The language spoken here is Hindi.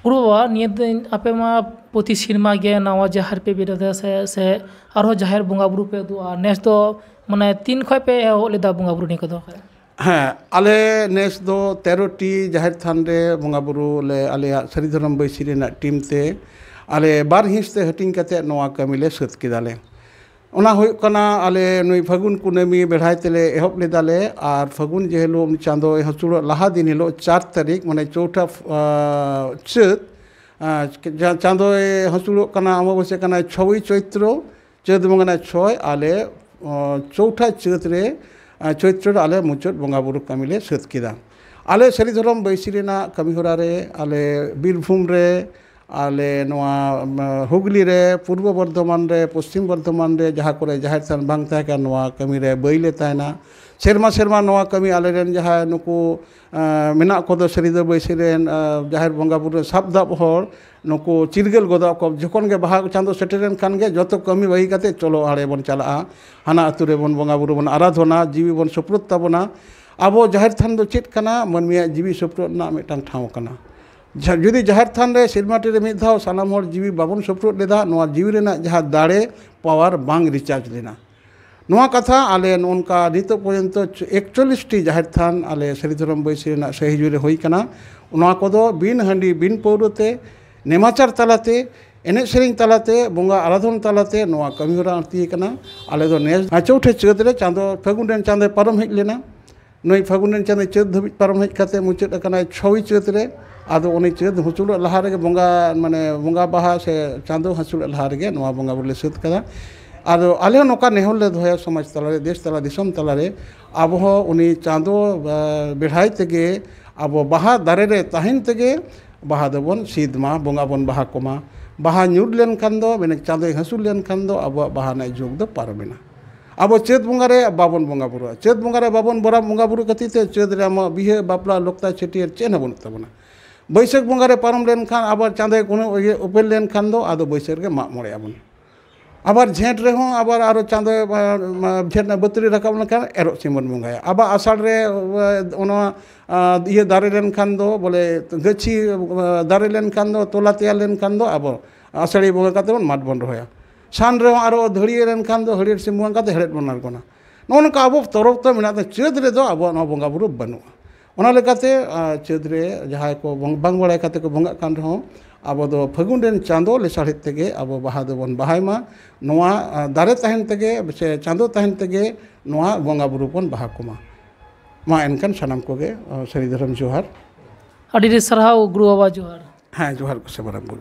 गुरु बाबा निये दिन आपे मा प्रति सिनेमा गे नवा जहर पे बेदा से आरो जहर बंगा बुरु पे दुआ नेस दो माने 3 खय पे हो लेदा बंगा बुरु नि को दो हाँ आले नेस दो 13टी जहर थान रे बंगा बुरु ले आले सारी धर्म बैसी रेना टीम ते आले बार हिंस ते हटिंग कते नवा कमिले सत किदाले ओना हुई कना आले नुई फागुन कुनामी बेढ़ाई तेले एहब लेदाले और फागुन जे हिलो चांदो हसुड़ लाहा दिन हिलो 4 तारीख माने चौथा चैत चांदो हसुड़ कना अमाबस्या कना 6 चैत्र चैत बंगना 6 आले चौथा चैत रे चैत्र आले मुचाद बंगा बुरु कमिले सत किदा आले सारी धर्म बैसी रेना कमी होरा रे आले बीरभूम रे आले नवा हुगली रे पूर्व बर्धमान रे पश्चिम बर्धमान रे जहाँ को जहर थान बांग ताका नवा कमी रे बैले तायना सेरमा सेरमा नवा कमी आले रेन जहाँ नुकु मेना को सरीदर बैसी रेन जहर बंगा बुरु साब दाब हर नुकु चिरगल गोदा को जखन के बाहा चांदो सेटेरेन खान गे जतो कमी बही काते चलो आड़े बन चला हाना आतु रे बन बंगा बुरु बन आराधना जीवी बन सुप्रत ताबना आबो जहर थान दो चेत कना मनमिया जीवी सुप्रत ना मिटांग ठाव कना जुदी जहर थान रे सिरमाटी रे मिद धाव सानाम हर जीवी बाबन सप्रुट लेदा नवा जीवी रेना जहाँ दाड़े पावर बांग रिचार्ज लेना नवा कथा आले नोनका नित पर्यंत 41टी जहर थान आले सारी धर्म बैसी रेना सहजुरे होई कना नवा कोदो बिन हंडी बिन पौरते नेमाचार तलाते एने सेरिंग तलाते बंगा आराधन तलाते नवा कमी होरा आरती कना आले दो नेस चौथे चैत रे चांदो फागुन रेन चांदो पारम हेज लेना नई फागुन रेन चांदो चैत धबिज पारम हेज काते मुचाद कना 6 चैत रे आदो उनी चैत हसुड़ लहा रे बंगा माने बंगा बाहा से चांदो हसुड़ लहा रे नवा बंगा बुले सत कदा आदो आले नोका नेहल ले दोया समाज तला रे देश तला दिसम तला रे आबो उनी चांदो बेढ़ाई तेगे आबो बाहा दारे रे ताहिन तेगे बाहा दबन सीदमा बंगा बन बाहा कोमा बाहा ᱧᱩᱨ len खान दो मेने चांदो हसुड़ len खान दो आबो बाहा ना जोग दो पारमेना आबो चैत बंगा रे बाबन बंगा बुरु चैत बंगा रे बाबन बरा बंगा बुरु कतिते चैत रे आमा बिहे बापला लोकता छेटियर चेन बन तबना बैसाख बंगा रे पारम लेन खान आबार चांदे कोनो उपेल लेन खान दो आदो बैसाख रे माग मोड़े आबन आबार झेंट रे हों आबार आरो चांदे झेंट ना बतरी रकाब लेखान एरो सिमन बंगाया आबा आषाढ़ रे ओना ये दारे लेन खान दो बोले गछि दारे लेन खान दो तोला तैयार लेन खान दो आबो आषाढ़ी बंगा काते बन माठ बन रोया सान रे आरो धड़िए लेन खान दो हड़ियर सिम बंगा काते हेड़ेट बन आरगोना नोनका आबो तरफ तो मेना चैत रे दो आबो ना बंगा बुरु बनुआ ओना लेकाते चैत रे जहां को बांग बड़ाय काते को बंगा कान रहो आबो दो फागुन रेन चांदो लेसाड़े तेगे आबो बाहा दो बन बाहायमा नोआ दारे ताहन तेगे से चांदो ताहन तेगे नोआ बंगा बुरु बन बाहा कोमा मा एनकन सनाम कोगे सारी धर्म जोहार अडी रे सरहाव गुरु बाबा जोहार हाँ जोहार को से बराबर